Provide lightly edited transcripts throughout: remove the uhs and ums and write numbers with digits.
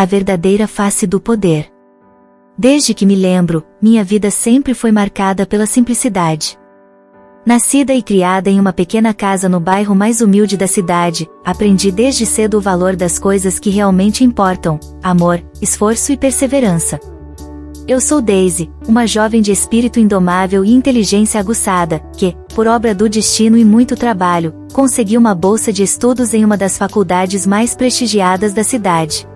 a verdadeira face do poder. Desde que me lembro, minha vida sempre foi marcada pela simplicidade. Nascida e criada em uma pequena casa no bairro mais humilde da cidade, aprendi desde cedo o valor das coisas que realmente importam: amor, esforço e perseverança. Eu sou Daisy, uma jovem de espírito indomável e inteligência aguçada, que, por obra do destino e muito trabalho, conseguiu uma bolsa de estudos em uma das faculdades mais prestigiadas da cidade.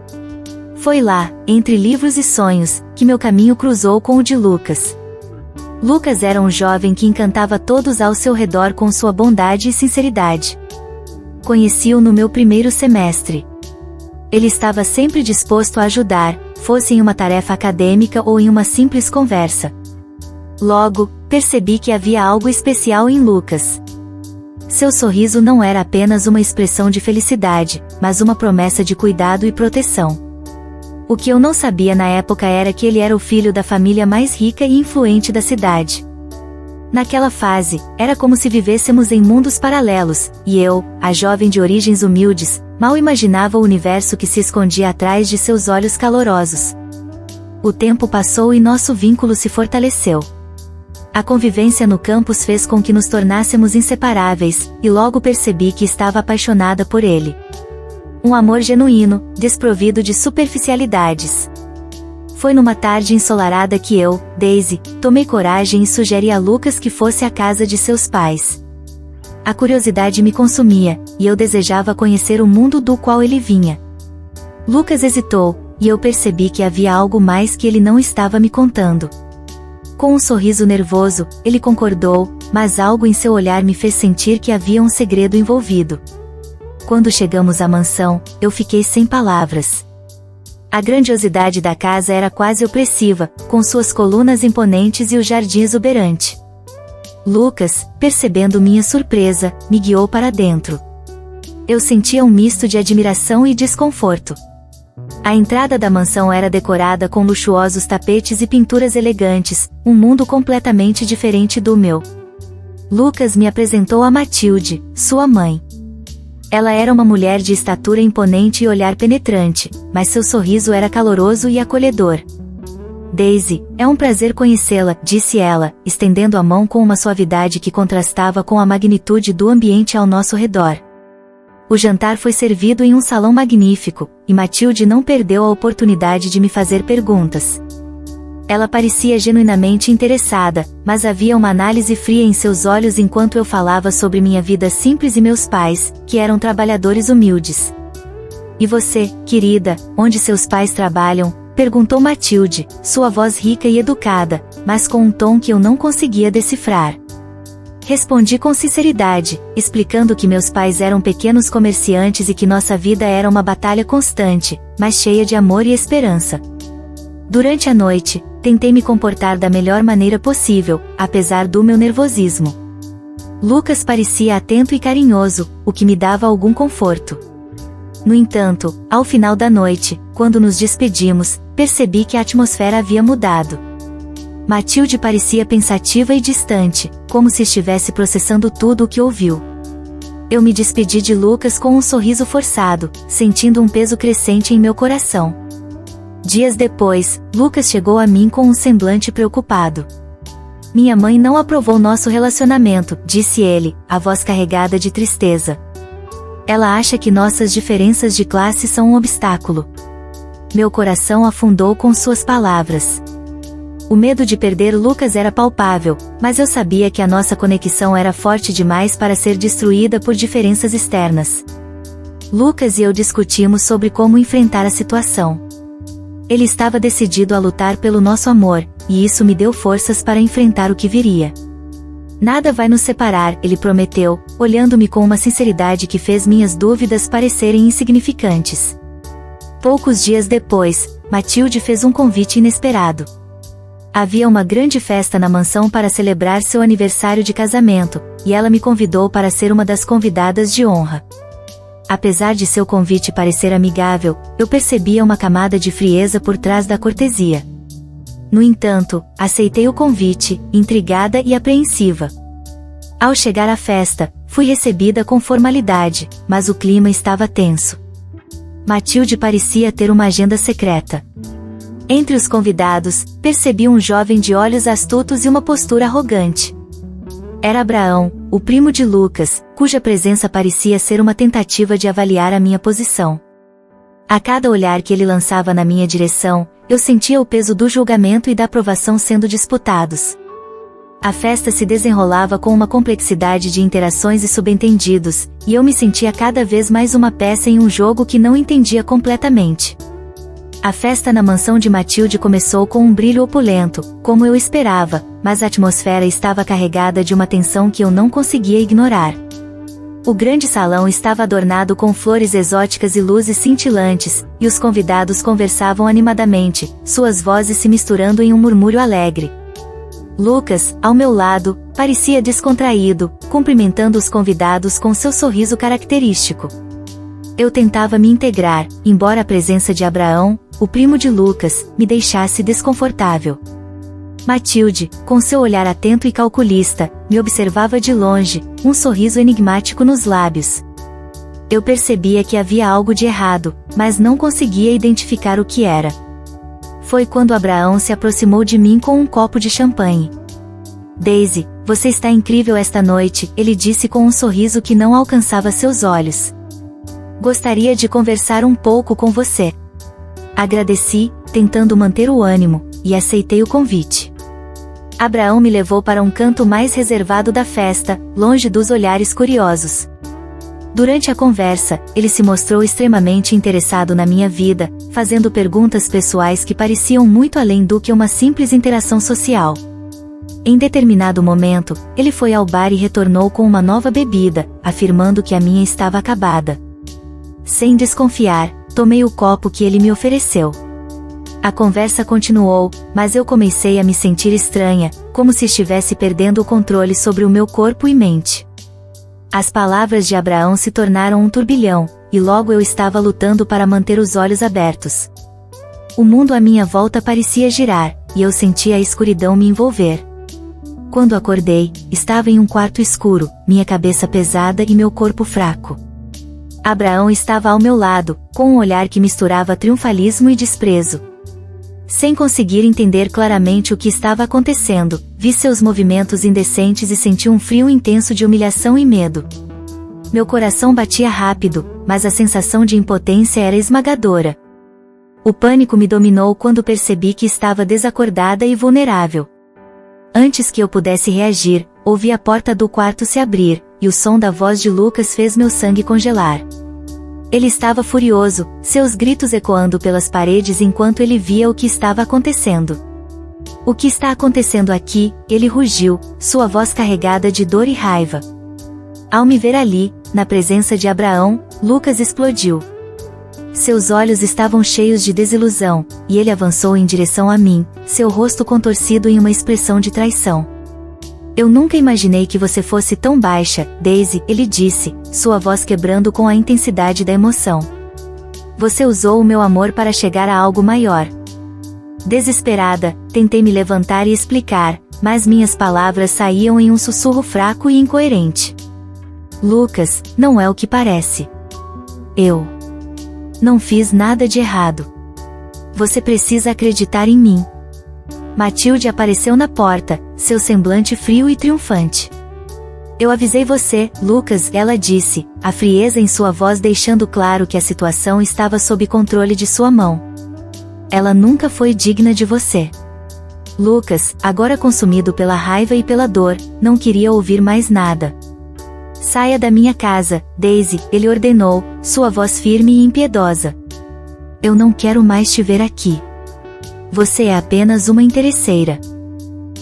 Foi lá, entre livros e sonhos, que meu caminho cruzou com o de Lucas. Lucas era um jovem que encantava todos ao seu redor com sua bondade e sinceridade. Conheci-o no meu primeiro semestre. Ele estava sempre disposto a ajudar, fosse em uma tarefa acadêmica ou em uma simples conversa. Logo, percebi que havia algo especial em Lucas. Seu sorriso não era apenas uma expressão de felicidade, mas uma promessa de cuidado e proteção. O que eu não sabia na época era que ele era o filho da família mais rica e influente da cidade. Naquela fase, era como se vivêssemos em mundos paralelos, e eu, a jovem de origens humildes, mal imaginava o universo que se escondia atrás de seus olhos calorosos. O tempo passou e nosso vínculo se fortaleceu. A convivência no campus fez com que nos tornássemos inseparáveis, e logo percebi que estava apaixonada por ele. Um amor genuíno, desprovido de superficialidades. Foi numa tarde ensolarada que eu, Daisy, tomei coragem e sugeri a Lucas que fosse à casa de seus pais. A curiosidade me consumia, e eu desejava conhecer o mundo do qual ele vinha. Lucas hesitou, e eu percebi que havia algo mais que ele não estava me contando. Com um sorriso nervoso, ele concordou, mas algo em seu olhar me fez sentir que havia um segredo envolvido. Quando chegamos à mansão, eu fiquei sem palavras. A grandiosidade da casa era quase opressiva, com suas colunas imponentes e o jardim exuberante. Lucas, percebendo minha surpresa, me guiou para dentro. Eu sentia um misto de admiração e desconforto. A entrada da mansão era decorada com luxuosos tapetes e pinturas elegantes, um mundo completamente diferente do meu. Lucas me apresentou a Matilde, sua mãe. Ela era uma mulher de estatura imponente e olhar penetrante, mas seu sorriso era caloroso e acolhedor. Daisy, é um prazer conhecê-la, disse ela, estendendo a mão com uma suavidade que contrastava com a magnitude do ambiente ao nosso redor. O jantar foi servido em um salão magnífico, e Matilde não perdeu a oportunidade de me fazer perguntas. Ela parecia genuinamente interessada, mas havia uma análise fria em seus olhos enquanto eu falava sobre minha vida simples e meus pais, que eram trabalhadores humildes. E você, querida, onde seus pais trabalham? Perguntou Matilde, sua voz rica e educada, mas com um tom que eu não conseguia decifrar. Respondi com sinceridade, explicando que meus pais eram pequenos comerciantes e que nossa vida era uma batalha constante, mas cheia de amor e esperança. Durante a noite, tentei me comportar da melhor maneira possível, apesar do meu nervosismo. Lucas parecia atento e carinhoso, o que me dava algum conforto. No entanto, ao final da noite, quando nos despedimos, percebi que a atmosfera havia mudado. Matilde parecia pensativa e distante, como se estivesse processando tudo o que ouviu. Eu me despedi de Lucas com um sorriso forçado, sentindo um peso crescente em meu coração. Dias depois, Lucas chegou a mim com um semblante preocupado. Minha mãe não aprovou nosso relacionamento, disse ele, a voz carregada de tristeza. Ela acha que nossas diferenças de classe são um obstáculo. Meu coração afundou com suas palavras. O medo de perder Lucas era palpável, mas eu sabia que a nossa conexão era forte demais para ser destruída por diferenças externas. Lucas e eu discutimos sobre como enfrentar a situação. Ele estava decidido a lutar pelo nosso amor, e isso me deu forças para enfrentar o que viria. Nada vai nos separar, ele prometeu, olhando-me com uma sinceridade que fez minhas dúvidas parecerem insignificantes. Poucos dias depois, Matilde fez um convite inesperado. Havia uma grande festa na mansão para celebrar seu aniversário de casamento, e ela me convidou para ser uma das convidadas de honra. Apesar de seu convite parecer amigável, eu percebia uma camada de frieza por trás da cortesia. No entanto, aceitei o convite, intrigada e apreensiva. Ao chegar à festa, fui recebida com formalidade, mas o clima estava tenso. Matilde parecia ter uma agenda secreta. Entre os convidados, percebi um jovem de olhos astutos e uma postura arrogante. Era Abraão, o primo de Lucas, cuja presença parecia ser uma tentativa de avaliar a minha posição. A cada olhar que ele lançava na minha direção, eu sentia o peso do julgamento e da aprovação sendo disputados. A festa se desenrolava com uma complexidade de interações e subentendidos, e eu me sentia cada vez mais uma peça em um jogo que não entendia completamente. A festa na mansão de Matilde começou com um brilho opulento, como eu esperava, mas a atmosfera estava carregada de uma tensão que eu não conseguia ignorar. O grande salão estava adornado com flores exóticas e luzes cintilantes, e os convidados conversavam animadamente, suas vozes se misturando em um murmúrio alegre. Lucas, ao meu lado, parecia descontraído, cumprimentando os convidados com seu sorriso característico. Eu tentava me integrar, embora a presença de Abraão, o primo de Lucas, me deixasse desconfortável. Matilde, com seu olhar atento e calculista, me observava de longe, um sorriso enigmático nos lábios. Eu percebia que havia algo de errado, mas não conseguia identificar o que era. Foi quando Abraão se aproximou de mim com um copo de champanhe. Daisy, você está incrível esta noite, ele disse com um sorriso que não alcançava seus olhos. Gostaria de conversar um pouco com você. Agradeci, tentando manter o ânimo, e aceitei o convite. Abraão me levou para um canto mais reservado da festa, longe dos olhares curiosos. Durante a conversa, ele se mostrou extremamente interessado na minha vida, fazendo perguntas pessoais que pareciam muito além do que uma simples interação social. Em determinado momento, ele foi ao bar e retornou com uma nova bebida, afirmando que a minha estava acabada. Sem desconfiar, tomei o copo que ele me ofereceu. A conversa continuou, mas eu comecei a me sentir estranha, como se estivesse perdendo o controle sobre o meu corpo e mente. As palavras de Abraão se tornaram um turbilhão, e logo eu estava lutando para manter os olhos abertos. O mundo à minha volta parecia girar, e eu sentia a escuridão me envolver. Quando acordei, estava em um quarto escuro, minha cabeça pesada e meu corpo fraco. Abraão estava ao meu lado, com um olhar que misturava triunfalismo e desprezo. Sem conseguir entender claramente o que estava acontecendo, vi seus movimentos indecentes e senti um frio intenso de humilhação e medo. Meu coração batia rápido, mas a sensação de impotência era esmagadora. O pânico me dominou quando percebi que estava desacordada e vulnerável. Antes que eu pudesse reagir, ouvi a porta do quarto se abrir, e o som da voz de Lucas fez meu sangue congelar. Ele estava furioso, seus gritos ecoando pelas paredes enquanto ele via o que estava acontecendo. O que está acontecendo aqui? Ele rugiu, sua voz carregada de dor e raiva. Ao me ver ali, na presença de Abraão, Lucas explodiu. Seus olhos estavam cheios de desilusão, e ele avançou em direção a mim, seu rosto contorcido em uma expressão de traição. Eu nunca imaginei que você fosse tão baixa, Daisy, ele disse, sua voz quebrando com a intensidade da emoção. Você usou o meu amor para chegar a algo maior. Desesperada, tentei me levantar e explicar, mas minhas palavras saíam em um sussurro fraco e incoerente. Lucas, não é o que parece. Eu não fiz nada de errado. Você precisa acreditar em mim. Matilde apareceu na porta, seu semblante frio e triunfante. Eu avisei você, Lucas, ela disse, a frieza em sua voz deixando claro que a situação estava sob controle de sua mão. Ela nunca foi digna de você. Lucas, agora consumido pela raiva e pela dor, não queria ouvir mais nada. Saia da minha casa, Daisy, ele ordenou, sua voz firme e impiedosa. Eu não quero mais te ver aqui. Você é apenas uma interesseira.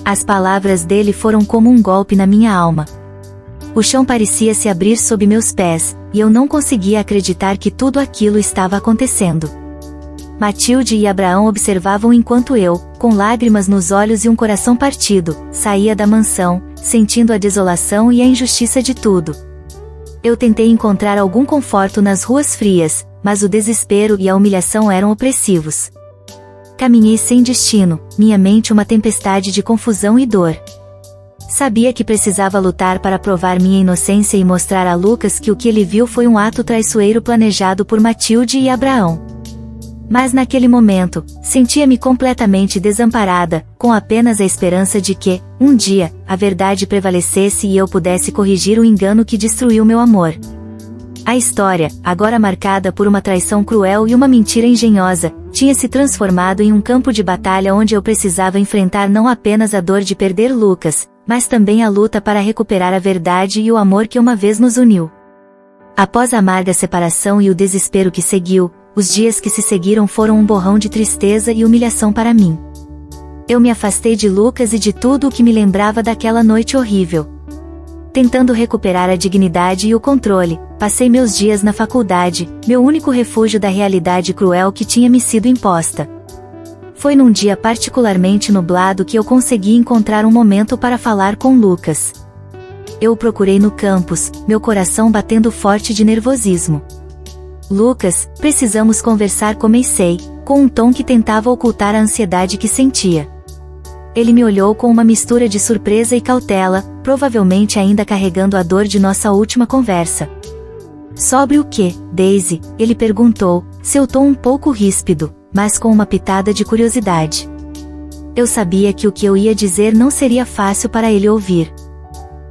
As palavras dele foram como um golpe na minha alma. O chão parecia se abrir sob meus pés, e eu não conseguia acreditar que tudo aquilo estava acontecendo. Matilde e Abraão observavam enquanto eu, com lágrimas nos olhos e um coração partido, saía da mansão, sentindo a desolação e a injustiça de tudo. Eu tentei encontrar algum conforto nas ruas frias, mas o desespero e a humilhação eram opressivos. Caminhei sem destino, minha mente uma tempestade de confusão e dor. Sabia que precisava lutar para provar minha inocência e mostrar a Lucas que o que ele viu foi um ato traiçoeiro planejado por Matilde e Abraão. Mas naquele momento, sentia-me completamente desamparada, com apenas a esperança de que, um dia, a verdade prevalecesse e eu pudesse corrigir o engano que destruiu meu amor. A história, agora marcada por uma traição cruel e uma mentira engenhosa, tinha se transformado em um campo de batalha onde eu precisava enfrentar não apenas a dor de perder Lucas, mas também a luta para recuperar a verdade e o amor que uma vez nos uniu. Após a amarga separação e o desespero que seguiu, os dias que se seguiram foram um borrão de tristeza e humilhação para mim. Eu me afastei de Lucas e de tudo o que me lembrava daquela noite horrível. Tentando recuperar a dignidade e o controle, passei meus dias na faculdade, meu único refúgio da realidade cruel que tinha me sido imposta. Foi num dia particularmente nublado que eu consegui encontrar um momento para falar com Lucas. Eu o procurei no campus, meu coração batendo forte de nervosismo. Lucas, precisamos conversar, comecei, com um tom que tentava ocultar a ansiedade que sentia. Ele me olhou com uma mistura de surpresa e cautela, provavelmente ainda carregando a dor de nossa última conversa. Sobre o quê, Daisy? Ele perguntou, seu tom um pouco ríspido, mas com uma pitada de curiosidade. Eu sabia que o que eu ia dizer não seria fácil para ele ouvir.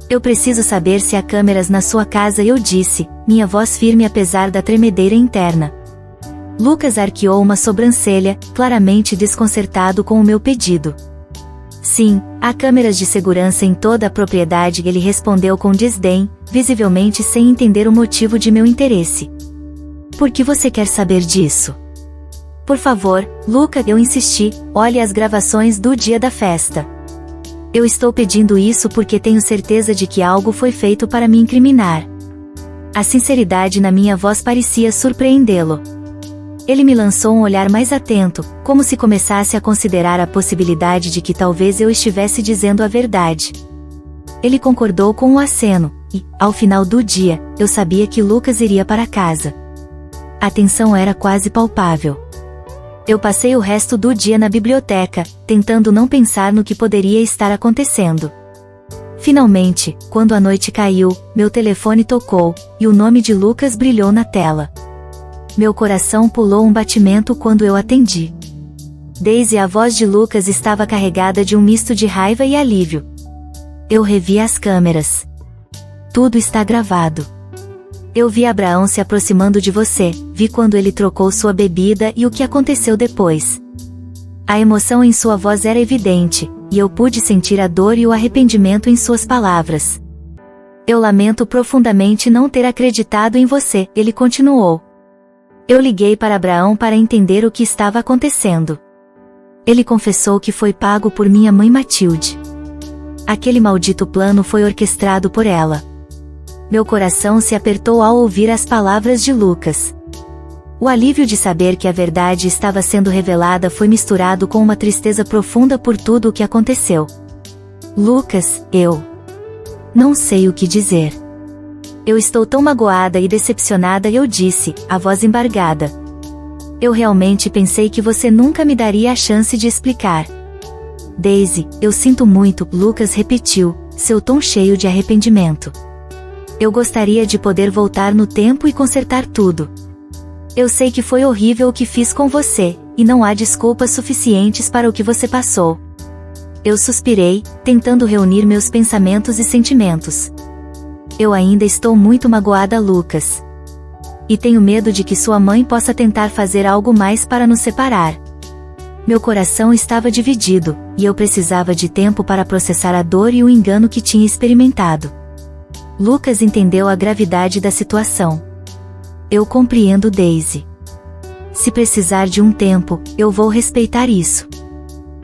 Eu preciso saber se há câmeras na sua casa, eu disse, minha voz firme apesar da tremedeira interna. Lucas arqueou uma sobrancelha, claramente desconcertado com o meu pedido. Sim, há câmeras de segurança em toda a propriedade, ele respondeu com desdém, visivelmente sem entender o motivo de meu interesse. Por que você quer saber disso? Por favor, Luca, eu insisti, olhe as gravações do dia da festa. Eu estou pedindo isso porque tenho certeza de que algo foi feito para me incriminar. A sinceridade na minha voz parecia surpreendê-lo. Ele me lançou um olhar mais atento, como se começasse a considerar a possibilidade de que talvez eu estivesse dizendo a verdade. Ele concordou com um aceno, e, ao final do dia, eu sabia que Lucas iria para casa. A tensão era quase palpável. Eu passei o resto do dia na biblioteca, tentando não pensar no que poderia estar acontecendo. Finalmente, quando a noite caiu, meu telefone tocou, e o nome de Lucas brilhou na tela. Meu coração pulou um batimento quando eu atendi. Daisy, a voz de Lucas estava carregada de um misto de raiva e alívio. Eu revi as câmeras. Tudo está gravado. Eu vi Abraão se aproximando de você, vi quando ele trocou sua bebida e o que aconteceu depois. A emoção em sua voz era evidente, e eu pude sentir a dor e o arrependimento em suas palavras. Eu lamento profundamente não ter acreditado em você, ele continuou. Eu liguei para Abraão para entender o que estava acontecendo. Ele confessou que foi pago por minha mãe Matilde. Aquele maldito plano foi orquestrado por ela. Meu coração se apertou ao ouvir as palavras de Lucas. O alívio de saber que a verdade estava sendo revelada foi misturado com uma tristeza profunda por tudo o que aconteceu. Lucas, eu não sei o que dizer. Eu estou tão magoada e decepcionada, eu disse, a voz embargada. Eu realmente pensei que você nunca me daria a chance de explicar. Daisy, eu sinto muito, Lucas repetiu, seu tom cheio de arrependimento. Eu gostaria de poder voltar no tempo e consertar tudo. Eu sei que foi horrível o que fiz com você, e não há desculpas suficientes para o que você passou. Eu suspirei, tentando reunir meus pensamentos e sentimentos. Eu ainda estou muito magoada, Lucas. E tenho medo de que sua mãe possa tentar fazer algo mais para nos separar. Meu coração estava dividido, e eu precisava de tempo para processar a dor e o engano que tinha experimentado. Lucas entendeu a gravidade da situação. Eu compreendo, Daisy. Se precisar de um tempo, eu vou respeitar isso.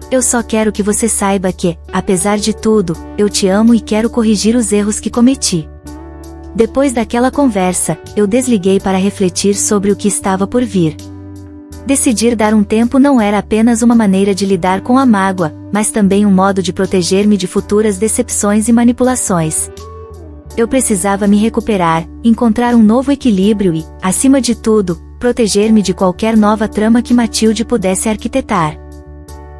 Eu só quero que você saiba que, apesar de tudo, eu te amo e quero corrigir os erros que cometi. Depois daquela conversa, eu desliguei para refletir sobre o que estava por vir. Decidir dar um tempo não era apenas uma maneira de lidar com a mágoa, mas também um modo de proteger-me de futuras decepções e manipulações. Eu precisava me recuperar, encontrar um novo equilíbrio e, acima de tudo, proteger-me de qualquer nova trama que Matilde pudesse arquitetar.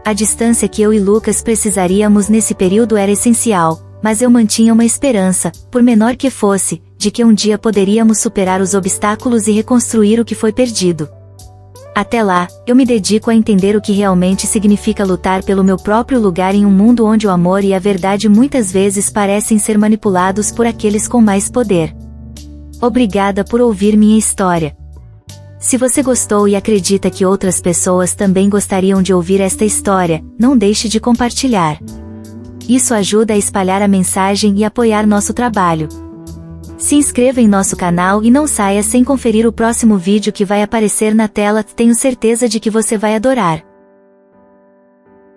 A distância que eu e Lucas precisaríamos nesse período era essencial, mas eu mantinha uma esperança, por menor que fosse, de que um dia poderíamos superar os obstáculos e reconstruir o que foi perdido. Até lá, eu me dedico a entender o que realmente significa lutar pelo meu próprio lugar em um mundo onde o amor e a verdade muitas vezes parecem ser manipulados por aqueles com mais poder. Obrigada por ouvir minha história. Se você gostou e acredita que outras pessoas também gostariam de ouvir esta história, não deixe de compartilhar. Isso ajuda a espalhar a mensagem e apoiar nosso trabalho. Se inscreva em nosso canal e não saia sem conferir o próximo vídeo que vai aparecer na tela, tenho certeza de que você vai adorar.